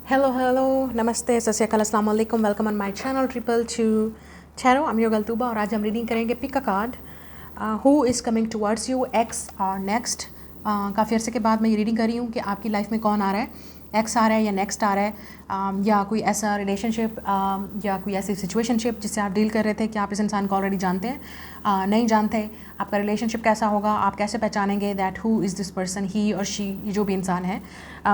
Hello नमस्ते सत श्री अकाल अस्सलाम वालेकुम welcome on my channel triple two चैरो आई एम योर गलतूबा और आज हम रीडिंग करेंगे pick a card who is coming towards you ex और नेक्स्ट। काफ़ी अर्से के बाद मैं ये रीडिंग कर रही हूँ कि आपकी लाइफ में कौन आ रहा है, एक्स आ रहा है या नेक्स्ट आ रहा है, या कोई ऐसा रिलेशनशिप या कोई ऐसी सिचुएशनशिप जिससे आप डील कर रहे थे कि आप इस इंसान को ऑलरेडी जानते हैं, नहीं जानते। आपका रिलेशनशिप कैसा होगा, आप कैसे पहचानेंगे that who is this person, he और शी, ये जो भी इंसान है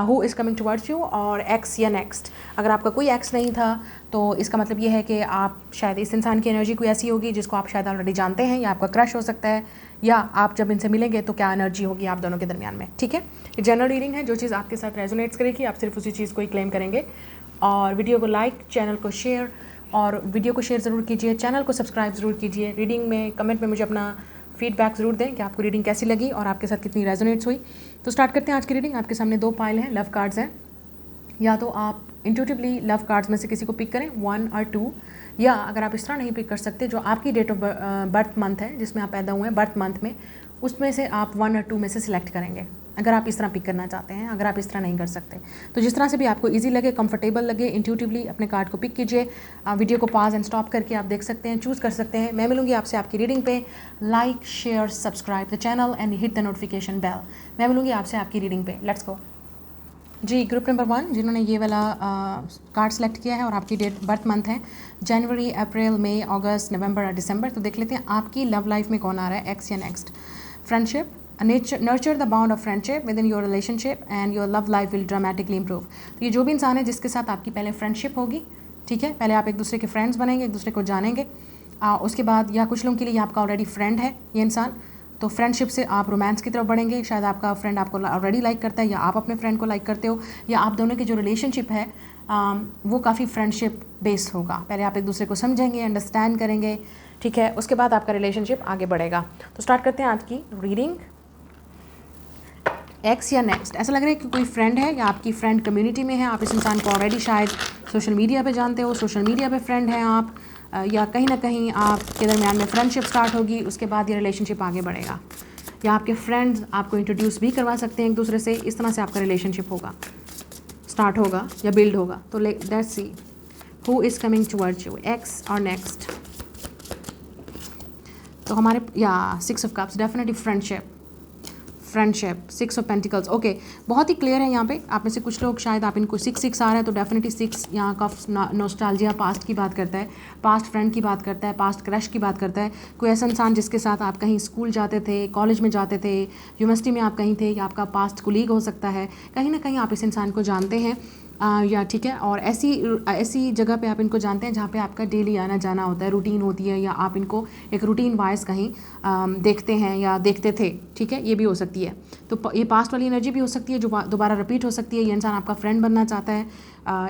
who is coming towards you, और एक्स या नेक्स्ट। अगर आपका कोई एक्स नहीं था तो इसका मतलब ये है कि आप शायद इस इंसान की एनर्जी कोई ऐसी होगी जिसको आप शायद ऑलरेडी जानते हैं, या आपका क्रश हो सकता है, या आप जब इनसे मिलेंगे तो क्या एनर्जी होगी आप दोनों के दरमियान में। ठीक है, ये जनरल रीडिंग है, जो चीज़ आपके साथ रेजोनेट्स करेगी आप सिर्फ उसी चीज़ को ही क्लेम करेंगे। और वीडियो को लाइक, चैनल को शेयर, और वीडियो को शेयर ज़रूर कीजिए, चैनल को सब्सक्राइब ज़रूर कीजिए। रीडिंग में कमेंट में मुझे अपना फीडबैक ज़रूर दें कि आपको रीडिंग कैसी लगी और आपके साथ कितनी रेजोनेट्स हुई। तो स्टार्ट करते हैं आज की रीडिंग। आपके सामने दो पाइल हैं, लव कार्ड्स हैं। या तो आप इंट्यूटिवली लव कार्ड्स में से किसी को पिक करें, 1 और 2, या अगर आप इस तरह नहीं पिक कर सकते, जो आपकी डेट ऑफ बर्थ मंथ है जिसमें आप पैदा हुए हैं, बर्थ मंथ में, उसमें से आप 1 और 2 में से सिलेक्ट करेंगे अगर आप इस तरह पिक करना चाहते हैं। अगर आप इस तरह नहीं कर सकते तो जिस तरह से भी आपको इजी लगे, कंफर्टेबल लगे, इंट्यूटिवली अपने कार्ड को पिक कीजिए। वीडियो को पॉज एंड स्टॉप करके आप देख सकते हैं, चूज़ कर सकते हैं। मैं मिलूंगी आपसे आपकी रीडिंग पे। Like, share, subscribe the channel and hit the notification bell. मैं मिलूंगी आपसे आपकी रीडिंग पे। लेट्स गो जी। ग्रुप नंबर 1 जिन्होंने ये वाला कार्ड सेलेक्ट किया है और आपकी डेट बर्थ मंथ है जनवरी, अप्रैल, मई, अगस्त, नवंबर और दिसंबर, तो देख लेते हैं आपकी लव लाइफ में कौन आ रहा है, एक्स या next. Friendship, nurture the bound of friendship with in your relationship and your love life will dramatically improve. तो ये जो भी इंसान है जिसके साथ आपकी पहले फ्रेंडशिप होगी, ठीक है, पहले आप एक दूसरे के फ्रेंड्स बनेंगे, एक दूसरे को जानेंगे, उसके बाद, या कुछ लोगों के लिए आपका ऑलरेडी फ्रेंड है ये इंसान, तो फ्रेंडशिप से आप रोमांस की तरफ बढ़ेंगे। शायद आपका फ्रेंड आपको ऑलरेडी लाइक करता है, या आप अपने फ्रेंड को लाइक करते हो, या आप दोनों की जो रिलेशनशिप है वो काफ़ी फ्रेंडशिप बेस्ड होगा। पहले आप एक दूसरे को समझेंगे, अंडरस्टैंड करेंगे, ठीक है, उसके बाद आपका रिलेशनशिप आगे बढ़ेगा। तो स्टार्ट करते हैं आज की रीडिंग। एक्स या नेक्स्ट, ऐसा लग रहा है कि कोई फ्रेंड है या आपकी फ्रेंड कम्युनिटी में है, आप इस इंसान को ऑलरेडी शायद सोशल मीडिया पे जानते हो, सोशल मीडिया पे फ्रेंड हैं आप, या कहीं ना कहीं आपके दरमियान में फ्रेंडशिप स्टार्ट होगी, उसके बाद ये रिलेशनशिप आगे बढ़ेगा, या आपके फ्रेंड्स आपको इंट्रोड्यूस भी करवा सकते हैं एक दूसरे से। इस तरह से आपका रिलेशनशिप होगा, स्टार्ट होगा या बिल्ड होगा। तो let's see who is coming towards you, ex और नेक्स्ट। तो हमारे, या 6 of cups, definitely friendship, 6 of pentacles, okay, बहुत ही क्लियर है यहाँ पे। आप में से कुछ लोग शायद आप इनको 6 आ रहा है, तो डेफिनेटली 6 यहाँ का नोस्टाल्जिया, पास्ट की बात करता है, पास्ट फ्रेंड की बात करता है, पास्ट क्रश की बात करता है। कोई ऐसा इंसान जिसके साथ आप कहीं स्कूल जाते थे, कॉलेज में जाते थे, यूनिवर्सिटी में आप कहीं थे, या आपका पास्ट कोलीग हो सकता है, कहीं ना कहीं आप इस इंसान को जानते हैं, या ठीक है, और ऐसी जगह पे आप इनको जानते हैं जहाँ पे आपका डेली आना जाना होता है, रूटीन होती है, या आप इनको एक रूटीन वाइज कहीं देखते हैं या देखते थे, ठीक है, ये भी हो सकती है। तो ये पास्ट वाली एनर्जी भी हो सकती है जो दोबारा रिपीट हो सकती है। ये इंसान आपका फ्रेंड बनना चाहता है,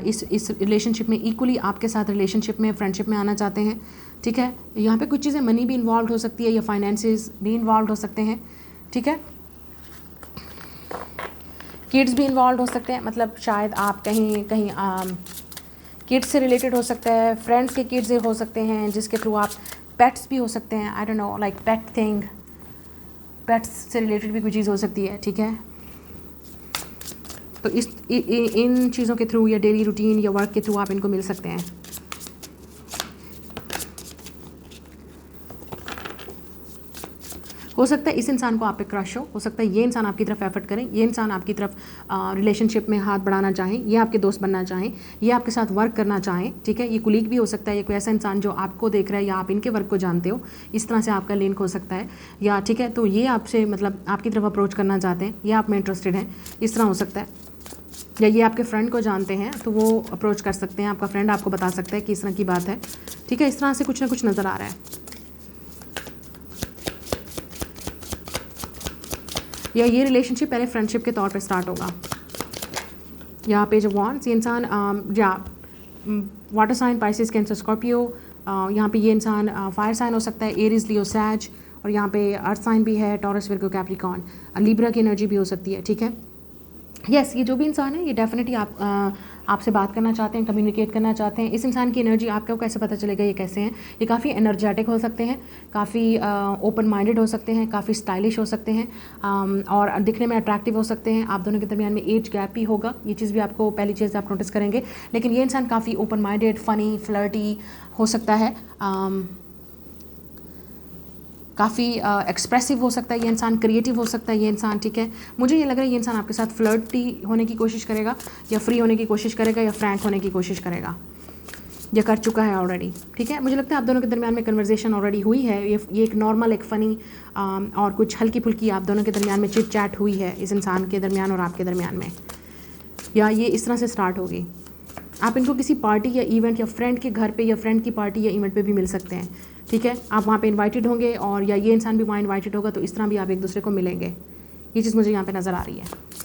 इस रिलेशनशिप में, इक्वली आपके साथ रिलेशनशिप में, फ्रेंडशिप में आना चाहते हैं, ठीक है। यहाँ पे कुछ चीज़ें मनी भी इन्वॉल्व हो सकती है, या फाइनेंसेस भी इन्वॉल्व हो सकते हैं, ठीक है। किड्स भी इन्वॉल्व हो सकते हैं, मतलब शायद आप कहीं किड्स से रिलेटेड हो सकता है, फ्रेंड्स के किड्स हो सकते हैं जिसके थ्रू आप, पेट्स भी हो सकते हैं, I don't know, like pet thing, pets से रिलेटेड भी कोई चीज़ हो सकती है, ठीक है। तो इन चीज़ों के थ्रू, या डेली रूटीन या वर्क के थ्रू आप इनको मिल सकते हैं। हो सकता है इस इंसान को आप पे क्रश हो सकता है ये इंसान आपकी तरफ एफर्ट करें, ये इंसान आपकी तरफ रिलेशनशिप में हाथ बढ़ाना चाहें, ये आपके दोस्त बनना चाहें, ये आपके साथ वर्क करना चाहें, ठीक है। ये कुलीग भी हो सकता है, ये कोई ऐसा इंसान जो आपको देख रहा है या आप इनके वर्क को जानते हो, इस तरह से आपका लिंक हो सकता है, या ठीक है, तो ये आपसे मतलब आपकी तरफ अप्रोच करना चाहते हैं, ये आप में इंटरेस्टेड हैं, इस तरह हो सकता है। या ये आपके फ्रेंड को जानते हैं तो वो अप्रोच कर सकते हैं, आपका फ्रेंड आपको बता सकता है कि इस तरह की बात है, ठीक है। इस तरह से कुछ ना कुछ नज़र आ रहा है। या ये रिलेशनशिप पहले फ्रेंडशिप के तौर पे स्टार्ट होगा। यहाँ पेज ऑफ वॉन्ड्स, ये इंसान या water sign, Pisces, Cancer, Scorpio, यहाँ पे ये इंसान फायर साइन हो सकता है, एरीज, लियो, सैज, और यहाँ पे अर्थ साइन भी है, टॉरस, विर्गो, कैप्रिकॉर्न, लिब्रा की एनर्जी भी हो सकती है, ठीक है। यस, ये जो भी इंसान है ये डेफिनेटली आपसे बात करना चाहते हैं, कम्युनिकेट करना चाहते हैं। इस इंसान की एनर्जी आपको कैसे पता चलेगा ये कैसे हैं? ये काफ़ी एनर्जेटिक हो सकते हैं, काफ़ी ओपन माइंडेड हो सकते हैं, काफ़ी स्टाइलिश हो सकते हैं, और दिखने में अट्रैक्टिव हो सकते हैं। आप दोनों के दरमियान में एज गैप भी होगा, ये चीज़ भी आपको पहली चीज़ आप नोटिस करेंगे। लेकिन ये इंसान काफ़ी ओपन माइंडेड, फ़नी, फ्लर्टी हो सकता है, काफ़ी एक्सप्रेसिव हो सकता है ये इंसान, क्रिएटिव हो सकता है ये इंसान, ठीक है। मुझे ये लग रहा है ये इंसान आपके साथ फ्लर्टी होने की कोशिश करेगा, या फ्री होने की कोशिश करेगा, या फ्रैंक होने की कोशिश करेगा, या कर चुका है ऑलरेडी, ठीक है। मुझे लगता है आप दोनों के दरमियान में कन्वर्सेशन ऑलरेडी हुई है। ये एक नॉर्मल, एक फ़नी और कुछ हल्की फुल्की आप दोनों के दरमियान में चिट चैट हुई है इस इंसान के दरमियान और आपके दरमियान में, या ये इस तरह से स्टार्ट होगी। आप इनको किसी पार्टी या इवेंट या फ्रेंड के घर पे या फ्रेंड की पार्टी या इवेंट पे भी मिल सकते हैं, ठीक है। आप वहाँ पे इनवाइटेड होंगे और या ये इंसान भी वहाँ इनवाइटेड होगा, तो इस तरह भी आप एक दूसरे को मिलेंगे। ये चीज़ मुझे यहाँ पे नज़र आ रही है।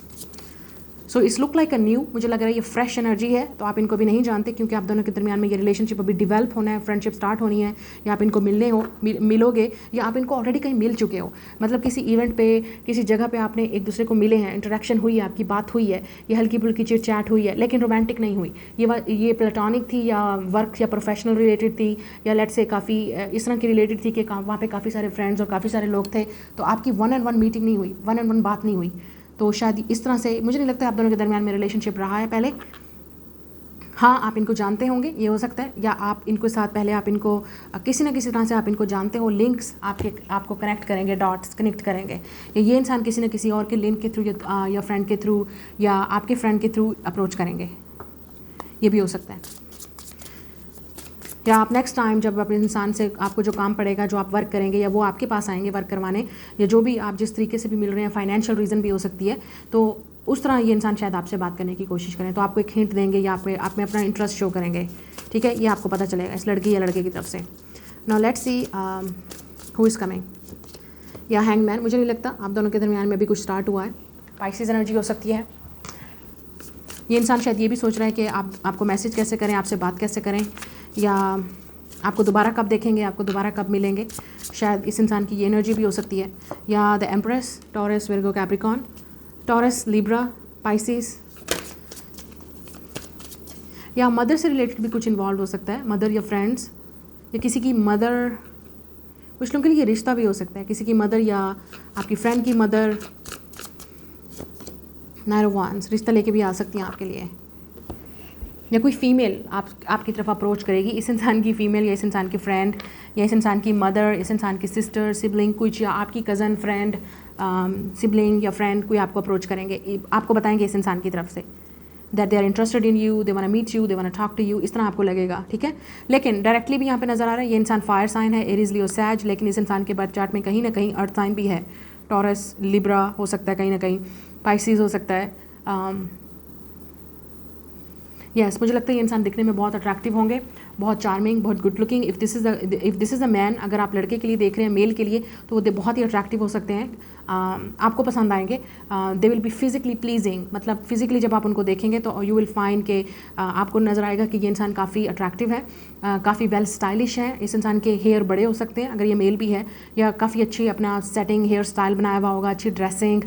So it's look like a new, मुझे लग रहा है ये फ्रेश एनर्जी है। तो आप इनको भी नहीं जानते, क्योंकि आप दोनों के दरमियान में ये रिलेशनशिप अभी डिवेल्प होना है, फ्रेंडशिप स्टार्ट होनी है, या आप इनको मिलोगे, या आप इनको ऑलरेडी कहीं मिल चुके हो। मतलब किसी इवेंट पे, किसी जगह पे आपने एक दूसरे को मिले हैं, इंटरेक्शन हुई है, आपकी बात हुई है, ये हल्की फुल्की चिट चैट हुई है, लेकिन रोमांटिक नहीं हुई। ये प्लेटोनिक थी, या वर्क या प्रोफेशनल रिलेटेड थी, या लेट्स से काफ़ी इस तरह की रिलेटेड थी कि वहाँ पे काफ़ी सारे फ्रेंड्स और काफ़ी सारे लोग थे, तो आपकी 1-on-1 मीटिंग नहीं हुई, 1-on-1 बात नहीं हुई। तो शायद इस तरह से मुझे नहीं लगता आप दोनों के दरमियान में रिलेशनशिप रहा है पहले। हाँ, आप इनको जानते होंगे, ये हो सकता है, या आप इनको साथ पहले आप इनको किसी न किसी तरह से आप इनको जानते हो। लिंक्स आपको कनेक्ट करेंगे, डॉट्स कनेक्ट करेंगे, या ये इंसान किसी न किसी और के लिंक के थ्रू या फ्रेंड के थ्रू या आपके फ्रेंड के थ्रू अप्रोच करेंगे, ये भी हो सकता है। या आप नेक्स्ट टाइम जब अपने इंसान से आपको जो काम पड़ेगा, जो आप वर्क करेंगे, या वो आपके पास आएंगे वर्क करवाने, या जो भी आप जिस तरीके से भी मिल रहे हैं, फाइनेंशियल रीज़न भी हो सकती है, तो उस तरह ये इंसान शायद आपसे बात करने की कोशिश करें, तो आपको एक हिंट देंगे या आप में अपना इंटरेस्ट शो करेंगे, ठीक है। ये आपको पता चलेगा इस लड़की या लड़के की तरफ से। Now let's see who is coming. या हैंगमैन, मुझे नहीं लगता आप दोनों के दरमियान में अभी कुछ स्टार्ट हुआ है। पाइसेस एनर्जी हो सकती है। ये इंसान शायद ये भी सोच रहा है कि आपको मैसेज कैसे करें, आपसे बात कैसे करें, या आपको दोबारा कब देखेंगे, आपको दोबारा कब मिलेंगे। शायद इस इंसान की ये एनर्जी भी हो सकती है। या the empress, taurus, Virgo, Capricorn, taurus, Libra, Pisces, या मदर से रिलेटेड भी कुछ इन्वॉल्व हो सकता है। मदर या फ्रेंड्स, या किसी की मदर, कुछ लोगों के लिए रिश्ता भी हो सकता है, किसी की मदर या आपकी फ्रेंड की मदर। नाइन ऑफ वांड्स, रिश्ता लेके भी आ सकती हैं आपके लिए। या कोई फीमेल आपकी तरफ अप्रोच करेगी, इस इंसान की फ़ीमेल, या इस इंसान की फ्रेंड, या इस इंसान की मदर, इस इंसान की सिस्टर, सिबलिंग कुछ, या आपकी कज़न, फ्रेंड, सिबलिंग या फ्रेंड कोई आपको अप्रोच करेंगे, आपको बताएंगे इस इंसान की तरफ से that they are interested in you, they want meet you, they want talk to you, इस तरह आपको लगेगा, ठीक है। लेकिन डायरेक्टली भी यहाँ पे नज़र आ रहा है ये इंसान फायर साइन है, एरीज, लियो, सैज, लेकिन इस इंसान के बर्थ चार्ट में कहीं ना कहीं अर्थ साइन भी है। टॉरस, लिब्रा हो सकता है, कहीं ना कहीं पाइसेस हो सकता है। यस, मुझे लगता है ये इंसान दिखने में बहुत अट्रैक्टिव होंगे, बहुत चार्मिंग, बहुत good looking. If this is a man, अगर आप लड़के के लिए देख रहे हैं, मेल के लिए, तो वो बहुत ही अट्रैक्टिव हो सकते हैं, आपको पसंद आएंगे। दे विल बी फिजिकली प्लीजिंग, मतलब फिजिकली जब आप उनको देखेंगे तो यू विल फाइंड के आपको नज़र आएगा कि ये इंसान काफ़ी अट्रैक्टिव है, काफ़ी वेल स्टाइलिश है। इस इंसान के हेयर बड़े हो सकते हैं अगर ये मेल भी है, या काफ़ी अच्छी अपना सेटिंग हेयर स्टाइल बनाया हुआ होगा, अच्छी ड्रेसिंग,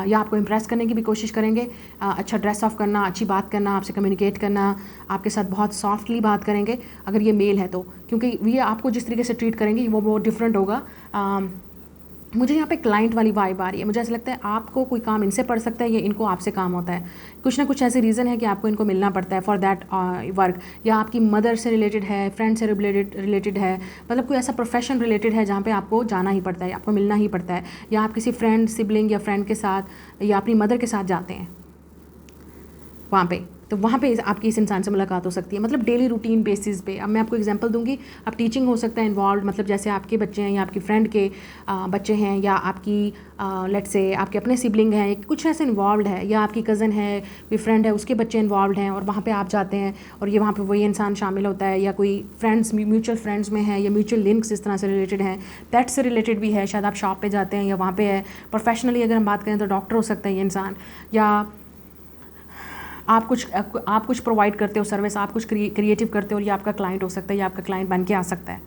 या आपको इम्प्रेस करने की भी कोशिश करेंगे। अच्छा ड्रेस ऑफ करना, अच्छी बात करना, आपसे कम्युनिकेट करना, आपके साथ बहुत सॉफ्टली बात करेंगे अगर ये मेल है तो, क्योंकि ये आपको जिस तरीके से ट्रीट करेंगे वो बहुत डिफरेंट होगा। मुझे यहाँ पे क्लाइंट वाली वाइब आ रही है। मुझे ऐसा लगता है आपको कोई काम इनसे पड़ सकता है या इनको आपसे काम होता है। कुछ ना कुछ ऐसे रीज़न है कि आपको इनको मिलना पड़ता है फॉर दैट वर्क, या आपकी मदर से रिलेटेड है, फ्रेंड से रिलेटेड है, मतलब कोई ऐसा प्रोफेशन रिलेटेड है जहाँ पे आपको जाना ही पड़ता है, आपको मिलना ही पड़ता है, या आप किसी फ्रेंड, सिबलिंग या फ्रेंड के साथ या अपनी मदर के साथ जाते हैं वहाँ पे, तो वहाँ पे आपकी इस इंसान से मुलाकात हो सकती है, मतलब डेली रूटीन बेसिस पे। अब मैं आपको एग्जांपल दूंगी। अब टीचिंग हो सकता है इन्वॉल्व, मतलब जैसे आपके बच्चे हैं या आपकी फ्रेंड के बच्चे हैं, या आपकी लेट्स से आपके अपने सिबलिंग हैं, कुछ ऐसे इन्वॉल्व है, या आपकी कज़न है, कोई फ्रेंड है, उसके बच्चे इन्वॉल्व हैं, और वहाँ पर आप जाते हैं और ये वहाँ पर वही इंसान शामिल होता है, या कोई फ्रेंड्स म्यूचुअल फ्रेंड्स में है, या म्यूचुअल लिंक्स इस तरह से रिलेटेड हैं, पेट से रिलेटेड भी है, शायद आप शॉप पर जाते हैं या वहाँ पर है। प्रोफेशनली अगर हम बात करें तो डॉक्टर हो सकता है ये इंसान, या आप कुछ प्रोवाइड करते हो सर्विस, आप कुछ क्रिएटिव करते हो और ये आपका क्लाइंट हो सकता है, या आपका क्लाइंट बन के आ सकता है,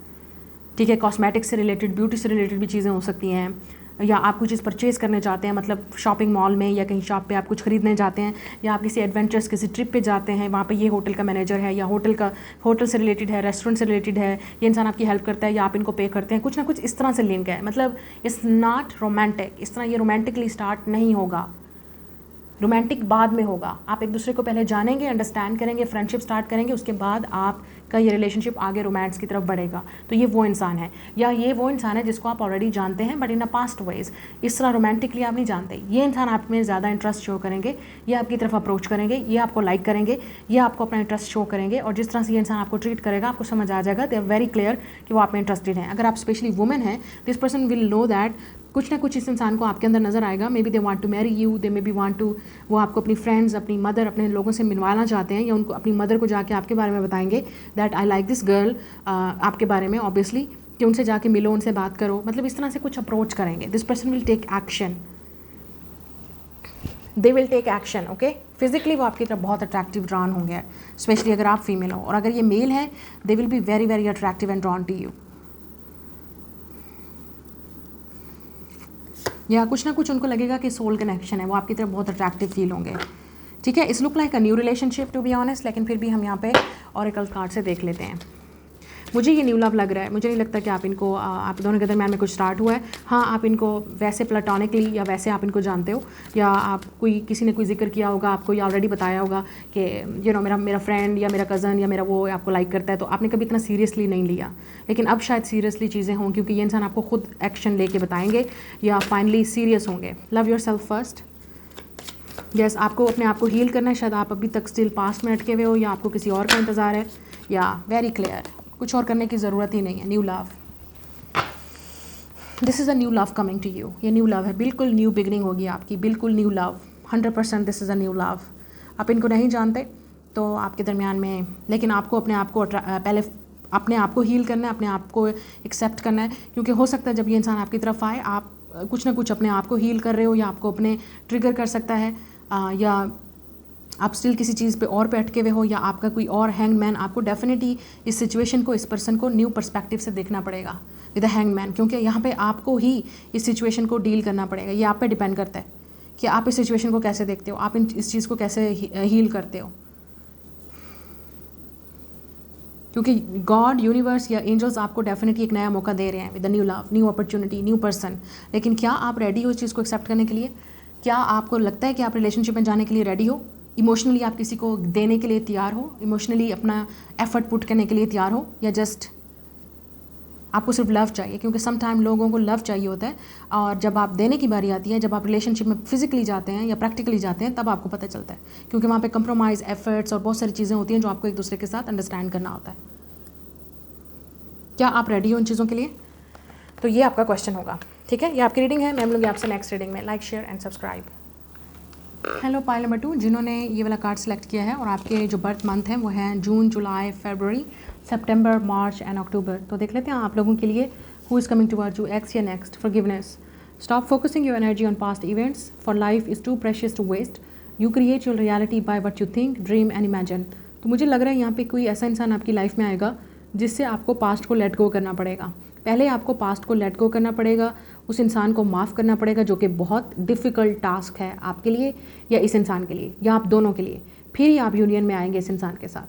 ठीक है। कॉस्मेटिक्स से रिलेटेड, ब्यूटी से रिलेटेड भी चीज़ें हो सकती हैं, या आप कोई चीज़ परचेज़ करने जाते हैं, मतलब शॉपिंग मॉल में या कहीं शॉप पे आप कुछ खरीदने जाते हैं, या आप किसी एडवेंचर्स किसी ट्रिप पे जाते हैं, वहाँ पे ये होटल का मैनेजर है या होटल से रिलेटेड है, रेस्टोरेंट से रिलेटेड है, ये इंसान आपकी हेल्प करता है या आप इनको पे करते हैं, कुछ ना कुछ इस तरह से लिंक है। मतलब इट्स नॉट रोमांटिक, इस तरह ये रोमांटिकली स्टार्ट नहीं होगा, रोमांटिक बाद में होगा। आप एक दूसरे को पहले जानेंगे, अंडरस्टैंड करेंगे, फ्रेंडशिप स्टार्ट करेंगे, उसके बाद आपका ये रिलेशनशिप आगे रोमांस की तरफ बढ़ेगा। तो ये वो इंसान है, या ये वो इंसान है जिसको आप ऑलरेडी जानते हैं but in a past ways, इस तरह रोमांटिकली आप नहीं जानते। ये इंसान आप में ज़्यादा इंटरेस्ट शो करेंगे, ये आपकी तरफ अप्रोच करेंगे, ये आपको लाइक करेंगे, ये आपको अपना इंटरेस्ट शो करेंगे, और जिस तरह से ये इंसान आपको ट्रीट करेगा आपको समझ आ जाएगा, दे आर वेरी क्लियर कि वो आप में इंटरेस्टेड हैं। अगर आप स्पेशली वुमेन हैं, this person will know that कुछ ना कुछ इस इंसान को आपके अंदर नज़र आएगा। Maybe they want to marry you, they maybe want to, वो आपको अपनी फ्रेंड्स, अपनी मदर, अपने लोगों से मिलवाना चाहते हैं, या उनको अपनी मदर को जाके आपके बारे में बताएंगे that I like this girl, आपके बारे में ऑब्वियसली, कि उनसे जाके मिलो, उनसे बात करो, मतलब इस तरह से कुछ अप्रोच करेंगे। This person will take action, they will take action, okay. Physically वो आपकी तरफ बहुत अट्रैक्टिव ड्रॉन होंगे, स्पेशली अगर आप फीमेल हो, और अगर ये मेल है they will be very very attractive and drawn to you, या कुछ ना कुछ उनको लगेगा कि सोल कनेक्शन है, वो आपकी तरफ बहुत अट्रैक्टिव फील होंगे। ठीक है, इस look like a new relationship to be honest, लेकिन फिर भी हम यहाँ पे ऑरेकल कार्ड से देख लेते हैं। मुझे ये न्यू लव लग रहा है, मुझे नहीं लगता कि आप इनको, आप दोनों के दरम्यान में कुछ स्टार्ट हुआ है। हाँ, आप इनको वैसे प्लेटोनिकली या वैसे आप इनको जानते हो, या आप कोई किसी ने कोई जिक्र किया होगा, आपको ये ऑलरेडी बताया होगा कि यू नो मेरा फ्रेंड या मेरा कज़न या मेरा वो आपको लाइक करता है, तो आपने कभी इतना सीरियसली नहीं लिया। लेकिन अब शायद सीरियसली चीज़ें हों, क्योंकि ये इंसान आपको खुद एक्शन लेके बताएंगे या फाइनली सीरियस होंगे। Love your self first. Yes, आपको अपने आप को हील करना है। शायद आप अभी तक स्टिल पास्ट में अटके हुए हो, या आपको किसी और का इंतज़ार है, या वेरी क्लियर, कुछ और करने की ज़रूरत ही नहीं है। New love, this is a new love coming to you. ये न्यू लव है, बिल्कुल न्यू बिगनिंग होगी आपकी, बिल्कुल new love, 100% this is a new love. आप इनको नहीं जानते तो आपके दरमियान में, लेकिन आपको अपने आप को पहले अपने आप को हील करना है, अपने आप को एक्सेप्ट करना है, क्योंकि हो सकता है जब ये इंसान आपकी तरफ आए आप कुछ ना कुछ अपने आप को हील कर रहे हो, या आपको अपने ट्रिगर कर सकता है, या आप स्टिल किसी चीज़ पे और पे अटके हुए हो, या आपका कोई और हैंग मैन। आपको डेफिनेटली इस सिचुएशन को, इस पर्सन को न्यू पर्सपेक्टिव से देखना पड़ेगा विद अ हैंग मैन, क्योंकि यहाँ पे आपको ही इस सिचुएशन को डील करना पड़ेगा। ये आप पे डिपेंड करता है कि आप इस सिचुएशन को कैसे देखते हो, आप इस चीज़ को कैसे हील करते हो, क्योंकि गॉड, यूनिवर्स या एंजल्स आपको डेफिनेटली एक नया मौका दे रहे हैं with a new love, new opportunity, new person. लेकिन क्या आप रेडी हो इस चीज़ को एक्सेप्ट करने के लिए? क्या आपको लगता है कि आप रिलेशनशिप में जाने के लिए रेडी हो? इमोशनली आप किसी को देने के लिए तैयार हो? इमोशनली अपना एफर्ट पुट करने के लिए तैयार हो? या जस्ट आपको सिर्फ लव चाहिए? क्योंकि सम टाइम लोगों को लव चाहिए होता है, और जब आप देने की बारी आती है, जब आप रिलेशनशिप में फिजिकली जाते हैं या प्रैक्टिकली जाते हैं, तब आपको पता चलता है, क्योंकि वहाँ पे कंप्रोमाइज़, एफर्ट्स और बहुत सारी चीज़ें होती हैं जो आपको एक दूसरे के साथ अंडरस्टैंड करना होता है। क्या आप रेडी हो इन चीज़ों के लिए? तो ये आपका क्वेश्चन होगा। ठीक है, ये आपकी रीडिंग है। मैं मिलूंगी आपसे नेक्स्ट रीडिंग में। Like, share and subscribe. Hello pile number 2, जिन्होंने ये वाला कार्ड सेलेक्ट किया है और आपके जो बर्थ मंथ हैं वो हैं जून, जुलाई, फरवरी, सितंबर, मार्च एंड अक्टूबर। तो देख लेते हैं आप लोगों के लिए who is coming towards you, ex या next. Forgiveness, stop focusing your energy on past events, for life is too precious to waste, you create your reality by what you think, dream and imagine. तो मुझे लग रहा है यहाँ पे कोई ऐसा इंसान आपकी लाइफ में आएगा जिससे आपको पास्ट को लेट गो करना पड़ेगा। पहले आपको पास्ट को लेट गो करना पड़ेगा, उस इंसान को माफ़ करना पड़ेगा, जो कि बहुत डिफ़िकल्ट टास्क है आपके लिए या इस इंसान के लिए या आप दोनों के लिए। फिर ही आप यूनियन में आएंगे इस इंसान के साथ,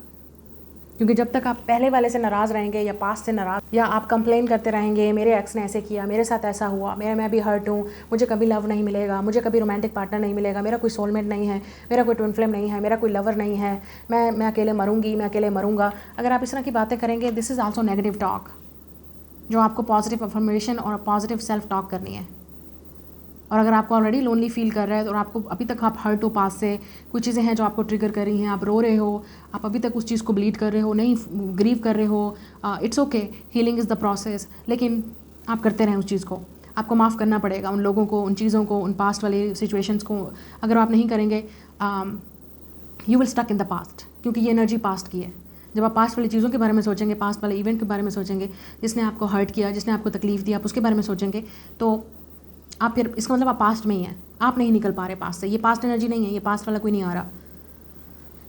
क्योंकि जब तक आप पहले वाले से नाराज़ रहेंगे या पास्ट से नाराज़, या आप कंप्लेन करते रहेंगे मेरे एक्स ने ऐसे किया, मेरे साथ ऐसा हुआ, मैं भी हर्ट हूँ, मुझे कभी लव नहीं मिलेगा, मुझे कभी रोमांटिक पार्टनर नहीं मिलेगा, मेरा कोई सोलमेट नहीं है, मेरा कोई ट्विन फ्लेम नहीं है, मेरा कोई लवर नहीं है, मैं अकेले मरूंगी, मैं अकेले मरूंगा। अगर आप इस तरह की बातें करेंगे, this is also negative talk, जो आपको पॉजिटिव अफर्मेशन और पॉजिटिव सेल्फ टॉक करनी है। और अगर आपको ऑलरेडी लोनली फील कर रहा है और आपको अभी तक आप हर्ट हो पास से, कुछ चीज़ें हैं जो आपको ट्रिगर कर रही हैं, आप रो रहे हो, आप अभी तक उस चीज़ को ब्लीड कर रहे हो, नहीं ग्रीव कर रहे हो, it's okay, healing is the process, लेकिन आप करते रहें उस चीज़ को। आपको माफ़ करना पड़ेगा उन लोगों को, उन चीज़ों को, उन पास्ट वाली सिचुएशंस को। अगर आप नहीं करेंगे, you will stuck in the past, क्योंकि ये एनर्जी पास्ट की है। जब आप पास्ट वाली चीज़ों के बारे में सोचेंगे, पास्ट वाले इवेंट के बारे में सोचेंगे, जिसने आपको हर्ट किया, जिसने आपको तकलीफ दी, आप उसके बारे में सोचेंगे, तो आप फिर, इसका मतलब आप पास्ट में ही हैं, आप नहीं निकल पा रहे पास्ट से। ये पास्ट एनर्जी नहीं है, ये पास्ट वाला कोई नहीं आ रहा,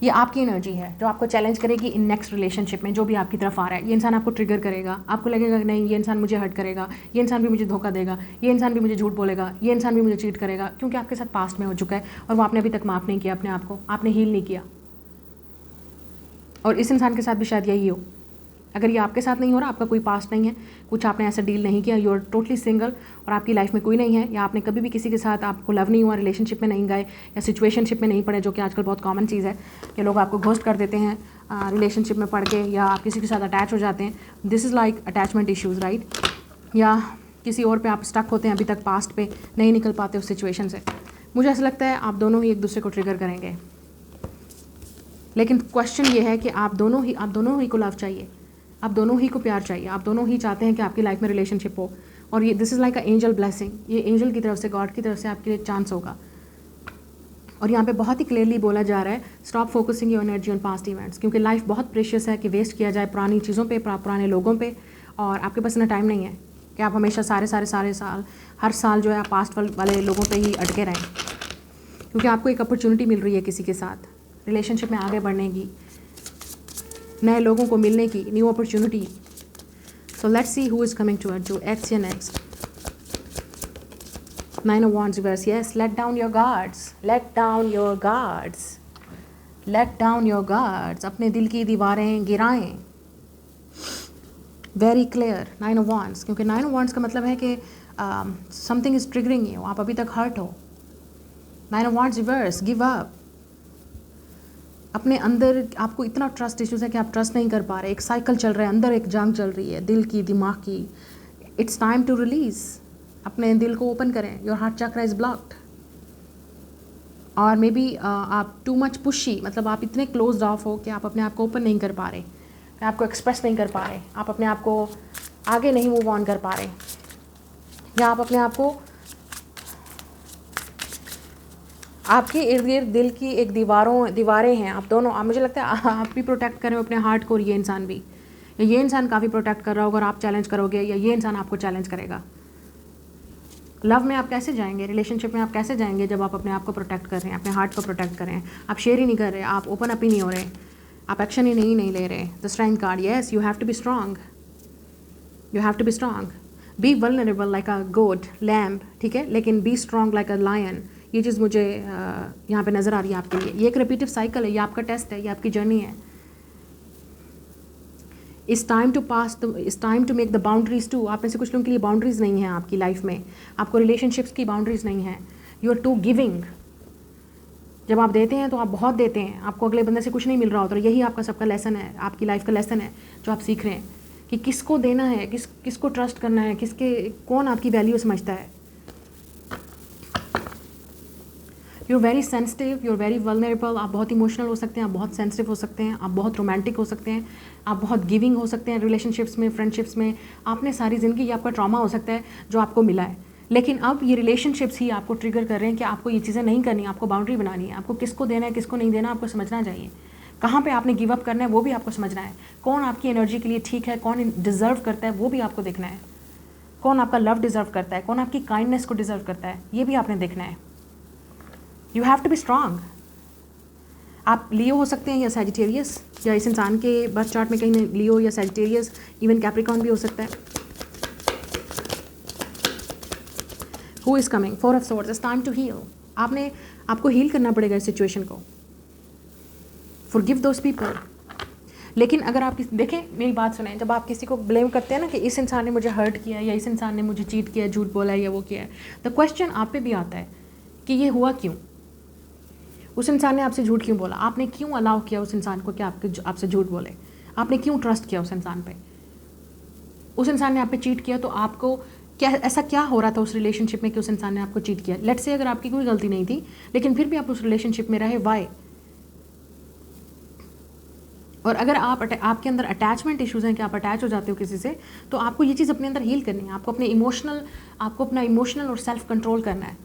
ये आपकी एनर्जी है जो आपको चैलेंज करेगी इन नेक्स्ट रिलेशनशिप में, जो भी आपकी तरफ आ रहा है। ये इंसान आपको ट्रिगर करेगा, आपको लगेगा कि नहीं ये इंसान मुझे हर्ट करेगा, ये इंसान भी मुझे धोखा देगा, ये इंसान भी मुझे झूठ बोलेगा, ये इंसान भी मुझे चीट करेगा, क्योंकि आपके साथ पास्ट में हो चुका है और वो आपने अभी तक माफ़ नहीं किया अपने आप को, आपने हील नहीं किया। और इस इंसान के साथ भी शायद यही हो। अगर ये आपके साथ नहीं हो रहा, आपका कोई पास्ट नहीं है, कुछ आपने ऐसा डील नहीं किया, यू आर टोटली सिंगल और आपकी लाइफ में कोई नहीं है, या आपने कभी भी किसी के साथ आपको लव नहीं हुआ, रिलेशनशिप में नहीं गए या सिचुएशनशिप में नहीं पड़े, जो कि आजकल बहुत कॉमन चीज़ है कि लोग आपको घोस्ट कर देते हैं रिलेशनशिप में पढ़ के, या आप किसी के साथ अटैच हो जाते हैं। This is like attachment issues, right. या किसी और पे आप स्टक होते हैं अभी तक, पास्ट पे नहीं निकल पाते उस सिचुएशन से। मुझे ऐसा लगता है आप दोनों ही एक दूसरे को ट्रिगर करेंगे, लेकिन क्वेश्चन ये है कि आप दोनों ही को लव चाहिए, आप दोनों ही को प्यार चाहिए, आप दोनों ही चाहते हैं कि आपकी लाइफ में रिलेशनशिप हो। और ये this is like a angel blessing, ये एंजल की तरफ से, गॉड की तरफ से आपके लिए एक चांस होगा। और यहाँ पे बहुत ही क्लियरली बोला जा रहा है, stop focusing your energy on past events, क्योंकि लाइफ बहुत प्रेशियस है कि वेस्ट किया जाए पुरानी चीज़ों पे, पुराने लोगों पे, और आपके पास इतना टाइम नहीं है कि आप हमेशा सारे साल हर साल जो है आप पास्ट वाले लोगों पे ही अटके रहें। क्योंकि आपको एक अपॉर्चुनिटी मिल रही है किसी के साथ रिलेशनशिप में आगे बढ़ने की, नए लोगों को मिलने की, new opportunity. So let's see who is coming towards you, ex या next. 9 of Wands reverse, yes, let down your guards, let down your guards, let down your guards, अपने दिल की दीवारें गिराएं। वेरी क्लियर 9 of Wands, क्योंकि 9 of Wands का मतलब है कि समथिंग इज ट्रिगरिंग यू, आप अभी तक हर्ट हो। 9 of Wands reverse, give up. अपने अंदर आपको इतना ट्रस्ट इश्यूज है कि आप ट्रस्ट नहीं कर पा रहे, एक साइकिल चल रहा है, अंदर एक जंग चल रही है दिल की, दिमाग की। इट्स टाइम टू रिलीज, अपने दिल को ओपन करें। Your heart chakra is blocked, और मे बी आप टू मच पुशी, मतलब आप इतने क्लोज ऑफ हो कि आप अपने आप को ओपन नहीं कर पा रहे, आपको एक्सप्रेस नहीं कर पा रहे, आप अपने आप को आगे नहीं मूव ऑन कर पा रहे, या आप अपने आप को, आपके इर्द गिर्द दिल की एक दीवारें हैं, आप दोनों, मुझे लगता है आप भी प्रोटेक्ट कर रहे हो अपने हार्ट को, और ये इंसान भी, या ये इंसान काफ़ी प्रोटेक्ट कर रहा होगा और आप चैलेंज करोगे, या ये इंसान आपको चैलेंज करेगा। लव में आप कैसे जाएंगे, रिलेशनशिप में आप कैसे जाएंगे जब आप अपने आप को प्रोटेक्ट कर रहे हैं, अपने हार्ट को प्रोटेक्ट कर रहे हैं, आप शेयर ही नहीं कर रहे, आप ओपन अप ही नहीं हो रहे, आप एक्शन ही नहीं ले रहे। The strength card, yes, you have to be strong, you have to be strong, be vulnerable like a goat lamb, ठीक है, लेकिन be strong like a lion. ये चीज़ मुझे यहाँ पे नज़र आ रही है आपके लिए। ये एक रिपीटिव साइकिल है, ये आपका टेस्ट है, ये आपकी जर्नी है। It's time to pass, it's time to make the boundaries to. आप में से कुछ लोगों के लिए बाउंड्रीज नहीं है आपकी लाइफ में, आपको रिलेशनशिप्स की बाउंड्रीज नहीं है। यू आर टू गिविंग, जब आप देते हैं तो आप बहुत देते हैं, आपको अगले बंदे से कुछ नहीं मिल रहा होता, और यही आपका सबका लेसन है, आपकी लाइफ का लेसन है जो आप सीख रहे हैं कि किसको देना है, किसको ट्रस्ट करना है, कौन आपकी वैल्यू समझता है। You are very sensitive, you are very vulnerable, आप बहुत इमोशनल हो सकते हैं, आप बहुत सेंसिटिव हो सकते हैं, आप बहुत रोमांटिक हो सकते हैं, आप बहुत गिविंग हो सकते हैं रिलेशनशिप्स में, फ्रेंडशिप्स में। आपने सारी ज़िंदगी, ये आपका ट्रॉमा हो सकता है जो आपको मिला है, लेकिन अब ये रिलेशनशिप्स ही आपको ट्रिगर कर रहे हैं कि आपको ये चीज़ें नहीं करनी, आपको बाउंड्री बनानी है, आपको किसको देना है, किसको नहीं देना, आपको समझना चाहिए। कहाँ पे आपने गिव अप करना है वो भी आपको समझना है, कौन आपकी एनर्जी के लिए ठीक है, कौन डिज़र्व करता है वो भी आपको देखना है, कौन आपका लव डिज़र्व करता है, कौन आपकी काइंडनेस को डिज़र्व करता है, ये भी आपने देखना है। You have to be strong. आप लियो हो सकते हैं या सैजिटेरियस, या इस इंसान के बर्थ चार्ट में कहीं लियो या सैजिटेरियस, इवन कैप्रिकॉर्न भी हो सकता है। Who is coming, 4 of Swords, it's time to heal. आपको हील करना पड़ेगा इस सिचुएशन को, फॉरगिव दोज पीपल। लेकिन अगर आप देखें, मेरी बात सुनें, जब आप किसी को ब्लेम करते हैं ना कि इस इंसान ने मुझे हर्ट किया, या इस इंसान ने मुझे चीट किया, झूठ बोला है, या वो किया है, द क्वेश्चन आप पे भी आता है कि ये हुआ क्यों, उस इंसान ने आपसे झूठ क्यों बोला, आपने क्यों अलाउ किया उस इंसान को कि आपसे झूठ बोले, आपने क्यों ट्रस्ट किया उस इंसान पे, उस इंसान ने आप पे चीट किया तो आपको ऐसा क्या हो रहा था उस रिलेशनशिप में कि उस इंसान ने आपको चीट किया। लेट्स से अगर आपकी कोई गलती नहीं थी लेकिन फिर भी आप उस रिलेशनशिप में रहे, वाई। और अगर आपके अंदर अटैचमेंट इश्यूज़ हैं कि आप अटैच हो जाते हो किसी से, तो आपको ये चीज़ अपने अंदर हील करनी है, आपको अपना इमोशनल और सेल्फ कंट्रोल करना है,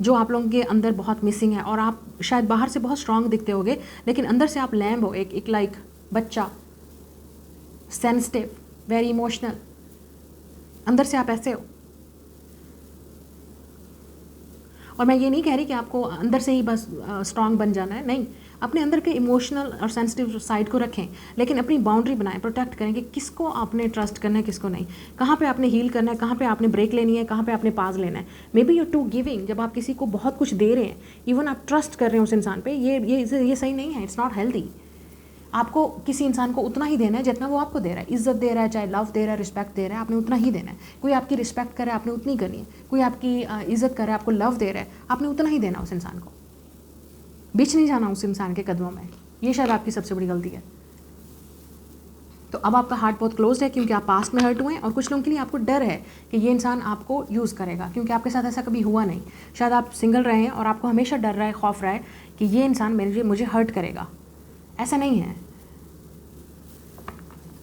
जो आप लोगों के अंदर बहुत मिसिंग है। और आप शायद बाहर से बहुत स्ट्रांग दिखते होगे लेकिन अंदर से आप लैम्ब हो, एक लाइक बच्चा, सेंसिटिव, वेरी इमोशनल, अंदर से आप ऐसे हो। और मैं ये नहीं कह रही कि आपको अंदर से ही बस स्ट्रांग बन जाना है, नहीं, अपने अंदर के इमोशनल और सेंसिटिव साइड को रखें, लेकिन अपनी बाउंड्री बनाएं, प्रोटेक्ट करें कि किसको आपने ट्रस्ट करना है, किसको नहीं, कहाँ पे आपने हील करना है, कहाँ पे आपने ब्रेक लेनी है, कहाँ पे आपने पास लेना है। Maybe you too giving, जब आप किसी को बहुत कुछ दे रहे हैं, इवन आप ट्रस्ट कर रहे हैं उस इंसान पे, ये सही नहीं है, इट्स नॉट हेल्दी। आपको किसी इंसान को उतना ही देना है जितना वो आपको दे रहा है, इज्जत दे रहा है, चाहे लव दे रहा है, रिस्पेक्ट दे रहा है, आपने उतना ही देना है। कोई आपकी रिस्पेक्ट करे, आपने उतनी करनी है। कोई आपकी इज्जत करे, आपको लव दे रहा है, आपने उतना ही देना उस इंसान को, बीच नहीं जाना उस इंसान के कदमों में। ये शायद आपकी सबसे बड़ी गलती है। तो अब आपका हार्ट बहुत क्लोज है क्योंकि आप पास्ट में हर्ट हुए हैं, और कुछ लोगों के लिए आपको डर है कि ये इंसान आपको यूज़ करेगा, क्योंकि आपके साथ ऐसा कभी हुआ नहीं। शायद आप सिंगल रहे हैं और आपको हमेशा डर रहा है, खौफ रहा है कि ये इंसान मुझे हर्ट करेगा। ऐसा नहीं है,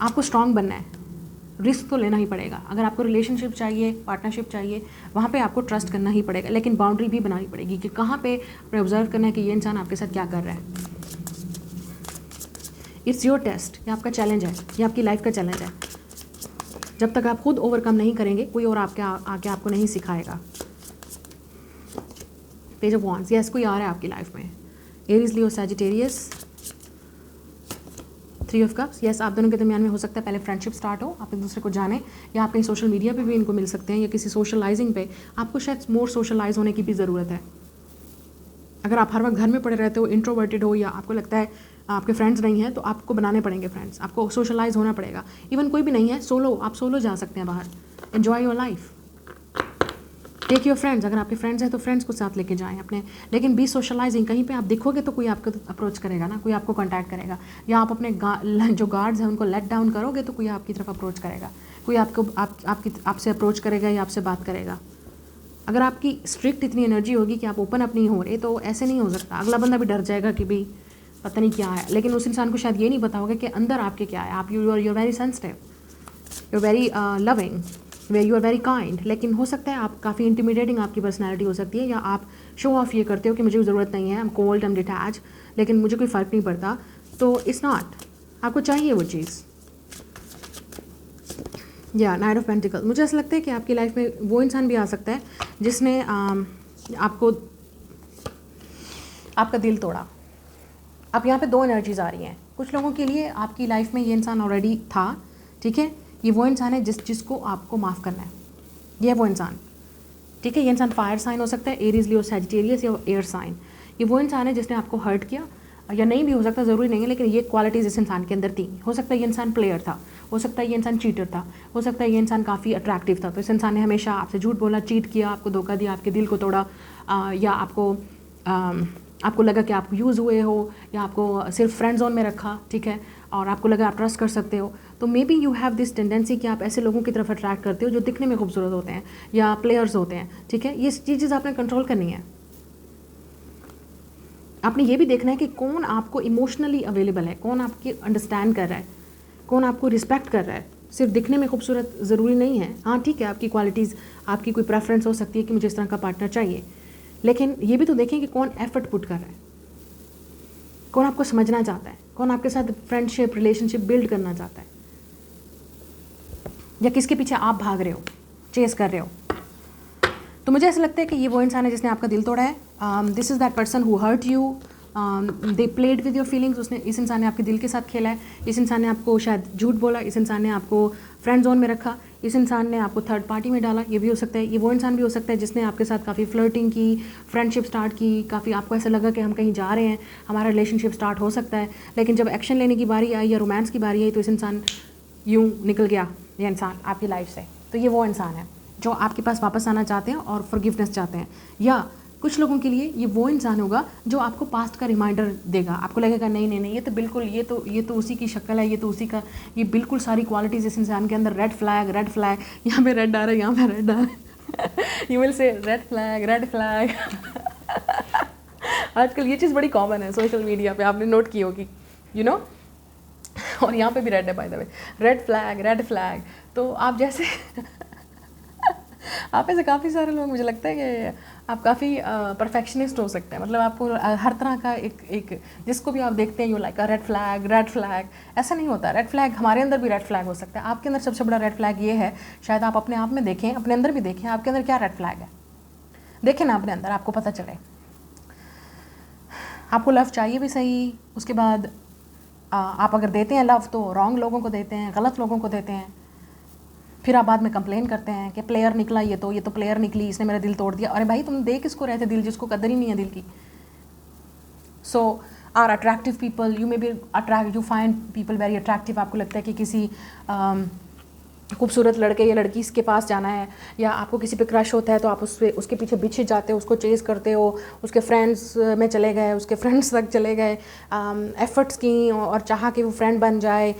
आपको स्ट्रांग बनना है, रिस्क तो लेना ही पड़ेगा। अगर आपको रिलेशनशिप चाहिए, पार्टनरशिप चाहिए, वहाँ पे आपको ट्रस्ट करना ही पड़ेगा, लेकिन बाउंड्री भी बनानी पड़ेगी कि कहाँ पे आपने ऑब्जर्व करना है कि ये इंसान आपके साथ क्या कर रहा है। इट्स योर टेस्ट, ये आपका चैलेंज है, ये आपकी लाइफ का चैलेंज है। जब तक आप खुद ओवरकम नहीं करेंगे, कोई और आके आपको नहीं सिखाएगा। पेज ऑफ वॉन्ड्स, यस, कोई आ रहा है आपकी लाइफ में, Aries, Leo, Sagittarius. 3 of cups, yes, आप दोनों के दरमियान में हो सकता है पहले फ्रेंडशिप स्टार्ट हो, आप एक दूसरे को जाने, या आप कहीं सोशल मीडिया पे भी इनको मिल सकते हैं, या किसी सोशलाइजिंग पे। आपको शायद मोर सोशलाइज होने की भी ज़रूरत है। अगर आप हर वक्त घर में पड़े रहते हो, इंट्रोवर्टेड हो, या आपको लगता है आपके फ्रेंड्स नहीं हैं, तो आपको बनाने पड़ेंगे फ्रेंड्स, आपको सोशलाइज होना पड़ेगा। इवन कोई भी नहीं है, सोलो, आप सोलो जा सकते हैं बाहर, enjoy your life, take your friends. अगर आपके फ्रेंड्स हैं तो फ्रेंड्स को साथ लेके जाएं अपने, लेकिन बी सोशलाइजिंग। कहीं पे आप दिखोगे तो कोई आपको अप्रोच करेगा ना, कोई आपको कांटेक्ट करेगा, या आप अपने जो गार्ड्स हैं उनको लेट डाउन करोगे तो कोई आपकी तरफ अप्रोच करेगा, कोई आपसे अप्रोच करेगा या आपसे बात करेगा। अगर आपकी स्ट्रिक्ट इतनी एनर्जी होगी कि आप ओपन अप नहीं हो रहे, तो ऐसे नहीं हो सकता। अगला बंदा भी डर जाएगा कि भाई पता नहीं क्या है, लेकिन उस इंसान को शायद ये नहीं पता होगा कि अंदर आपके क्या है। आप you are very sensitive, you are very loving, you are very kind, लेकिन हो सकता है आप काफ़ी इंटिमिडेटिंग आपकी पर्सनैलिटी हो सकती है, या आप शो ऑफ ये करते हो कि मुझे ज़रूरत नहीं है, I am cold, I am detach, लेकिन मुझे कोई फ़र्क नहीं पड़ता। तो इट्स नॉट, आपको चाहिए वो चीज़। या नाइट ऑफ पेंटिकल, मुझे ऐसा लगता है कि आपकी लाइफ में वो इंसान भी आ सकता है जिसने आपका दिल तोड़ा। अब यहाँ पे 2 एनर्जीज आ रही हैं। कुछ लोगों के लिए आपकी लाइफ में ये इंसान ऑलरेडी था, ठीक है, ये वो इंसान है जिसको आपको माफ़ करना है, ये है वो इंसान, ठीक है। ये इंसान फायर साइन हो सकता है, एरीज, लियो, सैजिटेरियस, या एयर साइन। ये वो इंसान है जिसने आपको हर्ट किया, या नहीं भी हो सकता, ज़रूरी नहीं है, लेकिन ये क्वालिटीज़ इस इंसान के अंदर थी। हो सकता है ये इंसान प्लेयर था, हो सकता है ये इंसान चीटर था, हो सकता है ये इंसान काफ़ी अट्रैक्टिव था, तो इस इंसान ने हमेशा आपसे झूठ बोला, चीट किया, आपको धोखा दिया, आपके दिल को तोड़ा, या आपको लगा कि आप यूज़ हुए हो, या आपको सिर्फ फ्रेंड जोन में रखा, ठीक है, और आपको लगा आप ट्रस्ट कर सकते हो। तो may be you have this tendency कि आप ऐसे लोगों की तरफ अट्रैक्ट करते हो जो दिखने में खूबसूरत होते हैं या प्लेयर्स होते हैं, ठीक है। ये चीज़ें आपने कंट्रोल करनी है। आपने ये भी देखना है कि कौन आपको इमोशनली अवेलेबल है, कौन आपकी अंडरस्टैंड कर रहा है, कौन आपको रिस्पेक्ट कर रहा है। सिर्फ दिखने में खूबसूरत ज़रूरी नहीं है। हाँ ठीक है, आपकी क्वालिटीज़, आपकी कोई प्रेफरेंस हो सकती है कि मुझे इस तरह का पार्टनर चाहिए, लेकिन ये भी तो देखें कि कौन एफर्ट पुट कर रहा है, कौन आपको समझना चाहता है, कौन आपके साथ फ्रेंडशिप, रिलेशनशिप बिल्ड करना चाहता है, या किसके पीछे आप भाग रहे हो, चेस कर रहे हो। तो मुझे ऐसा लगता है कि ये वो इंसान है जिसने आपका दिल तोड़ा है। This is that person who hurt you, they played with your feelings. इस इंसान ने आपके दिल के साथ खेला है, इस इंसान ने आपको शायद झूठ बोला, इस इंसान ने आपको फ्रेंड जोन में रखा, इस इंसान ने आपको थर्ड पार्टी में डाला। ये भी हो सकता है। ये वो इंसान भी हो सकता है जिसने आपके साथ काफ़ी फ्लर्टिंग की, फ्रेंडशिप स्टार्ट की, काफ़ी आपको ऐसा लगा कि हम कहीं जा रहे हैं, हमारा रिलेशनशिप स्टार्ट हो सकता है, लेकिन जब एक्शन लेने की बारी आई या रोमांस की बारी आई तो इस इंसान यूँ निकल गया, ये इंसान आपकी लाइफ से। तो ये वो इंसान है जो आपके पास वापस आना चाहते हैं और फॉरगिवनेस चाहते हैं। या कुछ लोगों के लिए ये वो इंसान होगा जो आपको पास्ट का रिमाइंडर देगा। आपको लगेगा नहीं नहीं नहीं, ये तो बिल्कुल ये तो उसी की शक्ल है, ये तो उसी का, ये बिल्कुल सारी क्वालिटीज़ इस इंसान के अंदर। रेड फ्लैग, यहाँ पे रेड आ रहा है, यहाँ पे रेड आ रहा है। You will say red flag. आजकल ये चीज़ बड़ी कॉमन है सोशल मीडिया पे, आपने नोट की होगी, यू नो। और यहाँ पे भी रेड है by the way, red flag. तो आप जैसे आप ऐसे काफ़ी सारे लोग, मुझे लगता है कि आप काफ़ी परफेक्शनिस्ट हो सकते हैं। मतलब आपको हर तरह का एक जिसको भी आप देखते हैं you like a red flag. ऐसा नहीं होता। रेड फ्लैग हमारे अंदर भी रेड फ्लैग हो सकता है। आपके अंदर सबसे बड़ा रेड फ्लैग ये है, शायद आप अपने आप में देखें, अपने अंदर भी देखें, आपके अंदर क्या रेड फ्लैग है। देखें ना अपने अंदर, आपको पता चले। आपको लव चाहिए भी सही, उसके बाद आप अगर देते हैं लव तो रॉन्ग लोगों को देते हैं, गलत लोगों को देते हैं, फिर आप बाद में कंप्लेन करते हैं कि प्लेयर निकला ये तो प्लेयर निकली, इसने मेरा दिल तोड़ दिया। अरे भाई तुम दे किसको रहे थे दिल, जिसको कदर ही नहीं है दिल की। So are attractive people, you may be attract, you find people very attractive. आपको लगता है कि किसी खूबसूरत लड़के या लड़की के पास जाना है, या आपको किसी पे क्रश होता है तो आप उसके पीछे बिछे जाते हो, उसको चेज़ करते हो, उसके फ्रेंड्स में चले गए, उसके फ्रेंड्स तक चले गए, एफ़र्ट्स की और चाहा कि वो फ्रेंड बन जाए।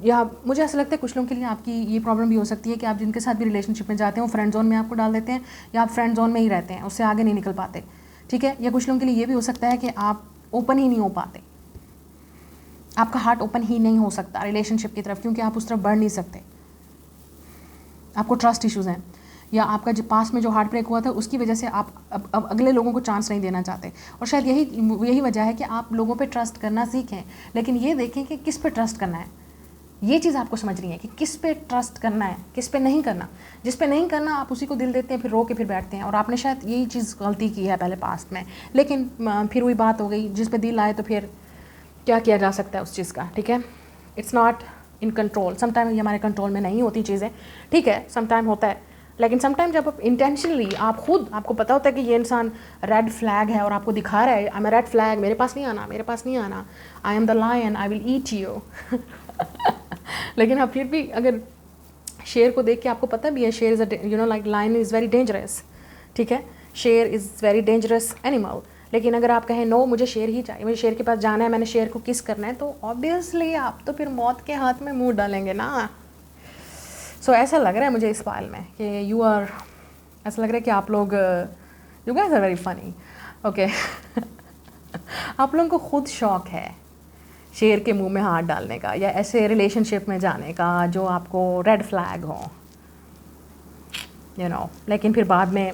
या मुझे ऐसा लगता है कुछ लोगों के लिए आपकी ये प्रॉब्लम भी हो सकती है कि आप जिनके साथ भी रिलेशनशिप में जाते हैं वो फ्रेंड जोन में आपको डाल देते हैं, या आप फ्रेंड जोन में ही रहते हैं, उससे आगे नहीं निकल पाते। ठीक है। या कुछ लोगों के लिए ये भी हो सकता है कि आप ओपन ही नहीं हो पाते, आपका हार्ट ओपन ही नहीं हो सकता रिलेशनशिप की तरफ, क्योंकि आप उस तरफ बढ़ नहीं सकते, आपको ट्रस्ट इश्यूज़ हैं, या आपका जो पास में जो हार्ट ब्रेक हुआ था उसकी वजह से आप अब अगले लोगों को चांस नहीं देना चाहते। और शायद यही वजह है कि आप लोगों पे ट्रस्ट करना सीखें, लेकिन ये देखें कि किस पे ट्रस्ट करना है। ये चीज़ आपको समझनी है कि किस पे ट्रस्ट करना है, किस पे नहीं करना। जिस पे नहीं करना आप उसी को दिल देते हैं, फिर रो के फिर बैठते हैं, और आपने शायद यही चीज़ गलती की है पहले पास्ट में, लेकिन फिर वही बात हो गई, जिस पे दिल आए तो फिर क्या किया जा सकता है उस चीज़ का। ठीक है। It's not in control, sometime ये हमारे कंट्रोल में नहीं होती चीज़ें। ठीक है, समटाइम होता है, लेकिन समटाइम जब आप इंटेंशनली आपको पता होता है कि ये इंसान रेड फ्लैग है और आपको दिखा रहा है, आई एम रेड फ्लैग, मेरे पास नहीं आना, मेरे पास नहीं आना, I am the lion, I will eat you. लेकिन आप फिर भी अगर शेर को देख के आपको पता भी है शेर is like lion is very dangerous. ठीक है, शेर इज़ वेरी डेंजरस एनिमल। लेकिन अगर आप कहें नो मुझे शेर ही चाहिए, मुझे शेर के पास जाना है, मैंने शेर को किस करना है, तो ऑब्वियसली आप तो फिर मौत के हाथ में मुंह डालेंगे ना। सो ऐसा लग रहा है मुझे इस फाइल में कि ऐसा लग रहा है कि आप लोग you guys are very funny. Okay. आप लोगों को खुद शौक है शेर के मुंह में हाथ डालने का, या ऐसे रिलेशनशिप में जाने का जो आपको रेड फ्लैग हो, लेकिन फिर बाद में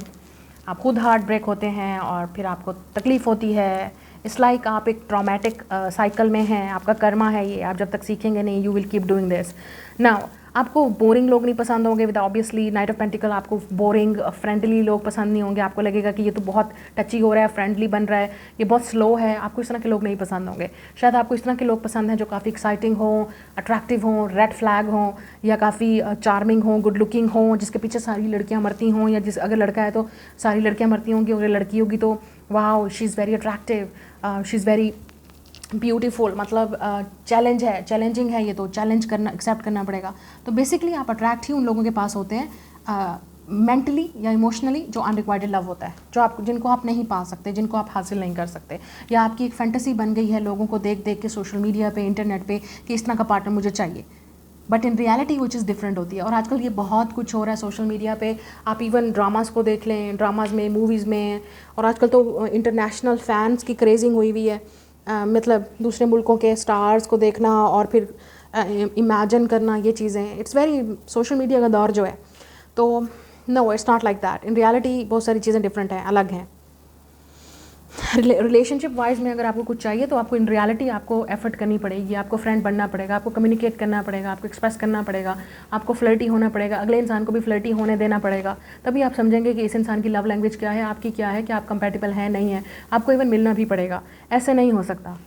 आप खुद हार्ट ब्रेक होते हैं और फिर आपको तकलीफ़ होती है। इट्स लाइक आप एक ट्रॉमेटिक साइकिल में हैं, आपका कर्मा है ये, आप जब तक सीखेंगे नहीं you will keep doing this. Now आपको बोरिंग लोग नहीं पसंद होंगे, with obviously night of pentacle आपको बोरिंग फ्रेंडली लोग पसंद नहीं होंगे, आपको लगेगा कि ये तो बहुत टची हो रहा है, फ्रेंडली बन रहा है, ये बहुत स्लो है, आपको इस तरह के लोग नहीं पसंद होंगे। शायद आपको इस तरह के लोग पसंद हैं जो काफ़ी एक्साइटिंग हों, अट्रैक्टिव हों, रेड फ्लैग हों, या काफ़ी चार्मिंग हों, गुड लुकिंग हों, जिसके पीछे सारी लड़कियाँ मरती हों, या अगर लड़का है तो सारी लड़कियाँ मरती होंगी, अगर लड़की होगी तो wow she is very attractive, she is very beautiful, मतलब चैलेंजिंग है, ये तो चैलेंज करना, एक्सेप्ट करना पड़ेगा। तो बेसिकली आप अट्रैक्ट ही उन लोगों के पास होते हैं मेंटली या इमोशनली जो अनरिक्वायर्ड लव होता है, जिनको आप नहीं पा सकते, जिनको आप हासिल नहीं कर सकते, या आपकी एक फैंटेसी बन गई है लोगों को देख देख के सोशल मीडिया पे, इंटरनेट पे, कि इस तरह का पार्टनर मुझे चाहिए, बट इन रियलिटी वो चीज़ डिफरेंट होती है। और आजकल ये बहुत कुछ हो रहा है सोशल मीडिया पे, आप इवन ड्रामास को देख लें, ड्रामाज में, मूवीज़ में, और आजकल तो इंटरनेशनल फैंस की क्रेजिंग हुई हुई है। मतलब दूसरे मुल्कों के स्टार्स को देखना और फिर इमेजिन करना, ये चीज़ें, इट्स वेरी सोशल मीडिया का दौर जो है। तो no it's not like that, in reality बहुत सारी चीज़ें डिफरेंट हैं, अलग हैं। रिलेशनशिप वाइज में अगर आपको कुछ चाहिए तो आपको इन रियलिटी आपको एफर्ट करनी पड़ेगी, आपको फ्रेंड बनना पड़ेगा, आपको कम्युनिकेट करना पड़ेगा, आपको एक्सप्रेस करना पड़ेगा, आपको फ्लर्टी होना पड़ेगा, अगले इंसान को भी फ्लर्टी होने देना पड़ेगा। तभी आप समझेंगे कि इस इंसान की लव लैंग्वेज क्या है, आपकी क्या है, कि आप कंपैटिबल हैं नहीं है। आपको इवन मिलना भी पड़ेगा, ऐसे नहीं हो सकता।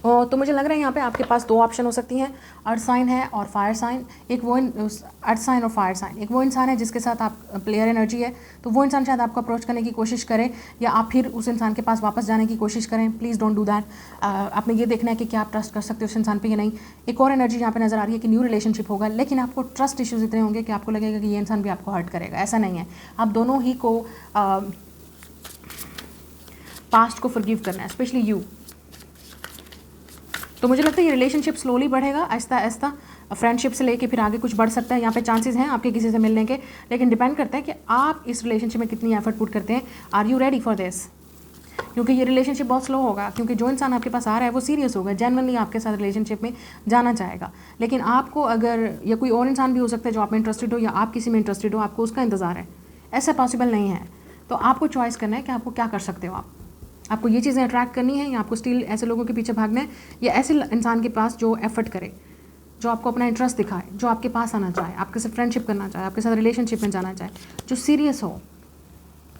तो मुझे लग रहा है यहाँ पे आपके पास 2 ऑप्शन हो सकती हैं, अर्थ साइन है और फायर साइन। एक वो अर्थ साइन और फायर साइन, एक वो इंसान है जिसके साथ आप प्लेयर एनर्जी है, तो वो इंसान शायद आपको अप्रोच करने की कोशिश करे, या आप फिर उस इंसान के पास वापस जाने की कोशिश करें। Please don't do that. आपने ये देखना है कि क्या आप ट्रस्ट कर सकते हो उस इंसान पे या नहीं। एक और एनर्जी यहाँ पे नज़र आ रही है कि न्यू रिलेशनशिप होगा, लेकिन आपको ट्रस्ट इश्यूज़ इतने होंगे कि आपको लगेगा कि ये इंसान भी आपको हर्ट करेगा। ऐसा नहीं है, आप दोनों ही को पास्ट को फॉरगिव करना है, स्पेशली यू। तो मुझे लगता है ये रिलेशनशिप स्लोली बढ़ेगा, आहिस्ता आहिस्ता, फ्रेंडशिप से लेके फिर आगे कुछ बढ़ सकता है। यहाँ पे चांसेस हैं आपके किसी से मिलने के, लेकिन डिपेंड करता है कि आप इस रिलेशनशिप में कितनी एफर्ट पुट करते हैं। Are you ready for this? क्योंकि ये रिलेशनशिप बहुत स्लो होगा, क्योंकि जो इंसान आपके पास आ रहा है वो सीरियस होगा, जेन्युइनली आपके साथ रिलेशनशिप में जाना चाहेगा। लेकिन आपको अगर, या कोई और इंसान भी हो सकता है जो आप में इंटरेस्टेड हो, या आप किसी में इंटरेस्टेड हो, आपको उसका इंतज़ार है, ऐसा पॉसिबल नहीं है। तो आपको चॉइस करना है कि आपको क्या कर सकते हो। आपको ये चीज़ें अट्रैक्ट करनी है, या आपको स्टिल ऐसे लोगों के पीछे भागना है, या ऐसे इंसान के पास जो एफर्ट करे। जो आपको अपना इंटरेस्ट दिखाए, जो आपके पास आना चाहे, आपके साथ फ्रेंडशिप करना चाहे, आपके साथ रिलेशनशिप में जाना चाहे, जो सीरियस हो,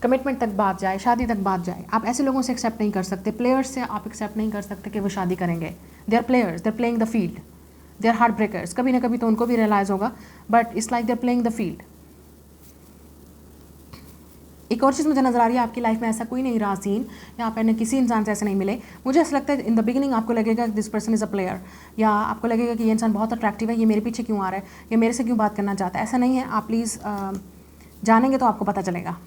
कमिटमेंट तक बात जाए, शादी तक बात जाए, आप ऐसे लोगों से एक्सेप्ट नहीं कर सकते। प्लेयर्स से आप एक्सेप्ट नहीं कर सकते कि वो शादी करेंगे। They are players, they are playing the field, they are heart breakers. कभी ना कभी तो उनको भी रियलाइज़ होगा, but it's like they are playing the field. एक और चीज़ मुझे नज़र आ रही है, आपकी लाइफ में ऐसा कोई नहीं रहा सीन, या आप ने किसी इंसान से ऐसे नहीं मिले। मुझे ऐसा लगता है इन द बिगिनिंग आपको लगेगा this person is a player, या आपको लगेगा कि ये इंसान बहुत अट्रैक्टिव है, ये मेरे पीछे क्यों आ रहा है, या मेरे से क्यों बात करना चाहता है। ऐसा नहीं है, आप प्लीज़ जानेंगे तो आपको पता चलेगा।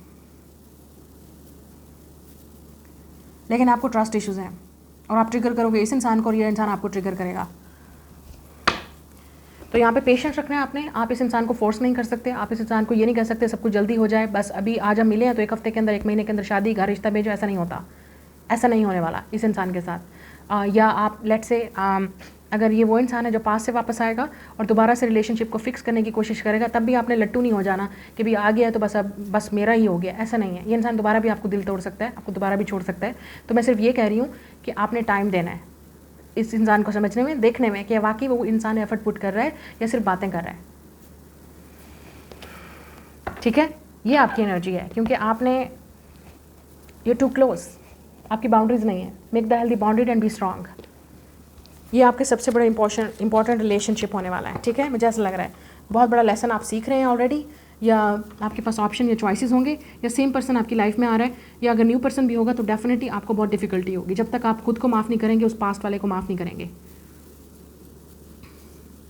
लेकिन आपको ट्रस्ट इश्यूज़ हैं और आप ट्रिगर करोगे इस इंसान को और ये इंसान आपको ट्रिगर करेगा। तो यहाँ पे पेशेंस रखना है आपने। आप इस इंसान को फोर्स नहीं कर सकते, आप इस इंसान को ये नहीं कह सकते सब कुछ जल्दी हो जाए, बस अभी आज हम मिले हैं तो एक हफ्ते के अंदर, एक महीने के अंदर शादी, घर, रिश्ता भेजो। ऐसा नहीं होता, ऐसा नहीं होने वाला इस इंसान के साथ। या आप लेट से अगर ये वो इंसान है जो पास से वापस आएगा और दोबारा से रिलेशनशिप को फिक्स करने की कोशिश करेगा, तब भी आपने लट्टू नहीं हो जाना कि भी आ गया है तो बस अब बस मेरा ही हो गया। ऐसा नहीं है, ये इंसान दोबारा भी आपको दिल तोड़ सकता है, आपको दोबारा भी छोड़ सकता है। तो मैं सिर्फ ये कह रही हूँ कि आपने टाइम देना है इस इंसान को समझने में, देखने में कि वाकई वो इंसान एफर्ट पुट कर रहा है या सिर्फ बातें कर रहा है। ठीक है, ये आपकी एनर्जी है, क्योंकि आपने ये टू क्लोज, आपकी बाउंड्रीज नहीं है। Make the healthy boundary and B strong. ये आपके सबसे बड़ा इंपॉर्टेंट रिलेशनशिप होने वाला है। ठीक है, मुझे ऐसा लग रहा है बहुत बड़ा लेसन आप सीख रहे हैं ऑलरेडी, या आपके पास ऑप्शन या चॉइसेस होंगे, या सेम पर्सन आपकी लाइफ में आ रहा है, या अगर न्यू पर्सन भी होगा तो डेफिनेटली आपको बहुत डिफिकल्टी होगी। जब तक आप खुद को माफ़ नहीं करेंगे, उस पास्ट वाले को माफ़ नहीं करेंगे,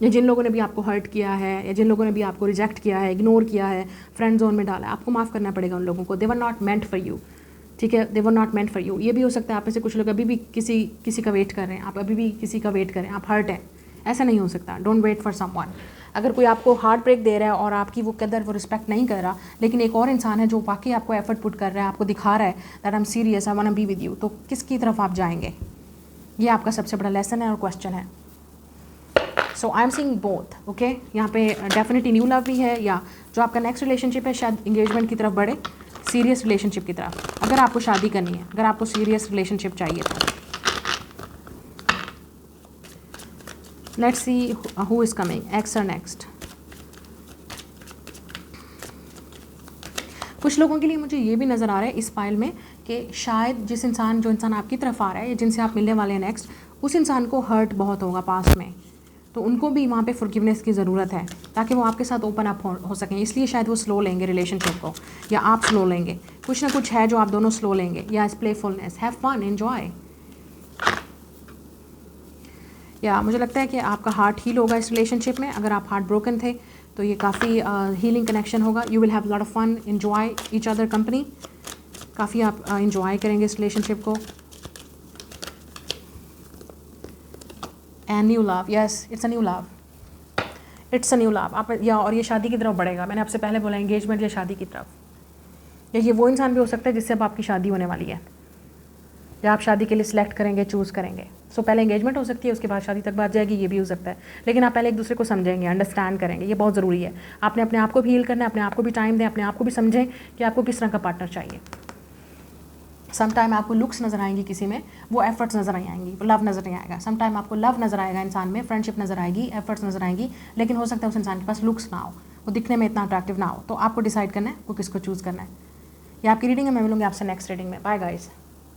या जिन लोगों ने भी आपको हर्ट किया है, या जिन लोगों ने भी आपको रिजेक्ट किया है, इग्नोर किया है, फ्रेंड जोन में डाला है, आपको माफ़ करना पड़ेगा उन लोगों को। They were not meant for you. ठीक है, they were not meant for you. ये भी हो सकता है आप में से कुछ लोग अभी भी किसी का वेट कर रहे हैं, आप अभी भी किसी का वेट कर रहे हैं, आप हर्ट हैं। ऐसा नहीं हो सकता। Don't wait for someone. अगर कोई आपको हार्ट ब्रेक दे रहा है और आपकी वो कदर, वो रिस्पेक्ट नहीं कर रहा, लेकिन एक और इंसान है जो वाकई आपको एफर्ट पुट कर रहा है, आपको दिखा रहा है that I am serious, I want to be with you, तो किसकी तरफ आप जाएंगे? ये आपका सबसे बड़ा लेसन है और क्वेश्चन है। So I am seeing both. Okay, यहाँ पे डेफिनेटली न्यू लव भी है, या जो आपका नेक्स्ट रिलेशनशिप है शायद इंगेजमेंट की तरफ बढ़े, सीरियस रिलेशनशिप की तरफ। अगर आपको शादी करनी है, अगर आपको सीरियस रिलेशनशिप चाहिए तो let's see who is coming, x और नेक्स्ट। कुछ लोगों के लिए मुझे ये भी नज़र आ रहा है इस फाइल में कि शायद जो इंसान आपकी तरफ आ रहा है या जिनसे आप मिलने वाले हैं नेक्स्ट, उस इंसान को हर्ट बहुत होगा पास्ट में, तो उनको भी वहाँ पे फॉरगिवनेस की ज़रूरत है ताकि वो आपके साथ ओपन अप हो सकें। इसलिए शायद वो स्लो लेंगे रिलेशनशिप को, या आप स्लो लेंगे। कुछ ना कुछ है जो आप दोनों स्लो लेंगे, या इस प्लेफुलनेस, हैव फन, एन्जॉय। या मुझे लगता है कि आपका हार्ट हील होगा इस रिलेशनशिप में। अगर आप हार्ट ब्रोकन थे तो ये काफ़ी हीलिंग कनेक्शन होगा। You will have lot of fun, enjoy each other company. काफ़ी आप एन्जॉय करेंगे इस रिलेशनशिप को। And new love, yes it's a new love, it's a new love. आप और ये शादी की तरफ बढ़ेगा। मैंने आपसे पहले बोला एंगेजमेंट या शादी की तरफ, या ये वो इंसान भी हो सकता है जिससे अब आपकी शादी होने वाली है, या आप शादी के लिए सिलेक्ट करेंगे, चूज़ करेंगे। सो पहले एंगेजमेंट हो सकती है, उसके बाद शादी तक बात जाएगी, ये भी हो सकता है। लेकिन आप पहले एक दूसरे को समझेंगे, अंडरस्टैंड करेंगे, ये बहुत ज़रूरी है। आपने अपने आप को भी हील करना है, अपने आप को भी टाइम दें, अपने आप को भी समझें कि आपको किस तरह का पार्टनर चाहिए। समटाइम आपको लुक्स नज़र आएंगी किसी में, वो एफर्ट्स नज़र नहीं आएंगी, वो लव नज़र नहीं आएगा। समटाइम आपको लव नज़र आएगा इंसान में, फ्रेंडशिप नज़र आएगी, एफर्ट्स नज़र आएंगी, लेकिन हो सकता है उस इंसान के पास लुक्स ना हो, वो दिखने में इतना अट्रैक्टिव ना हो। तो आपको डिसाइड करना है वो किसको चूज़ करना है। ये आपकी रीडिंग है, मैं मिलूंगी आपसे नेक्स्ट रीडिंग में। Bye guys.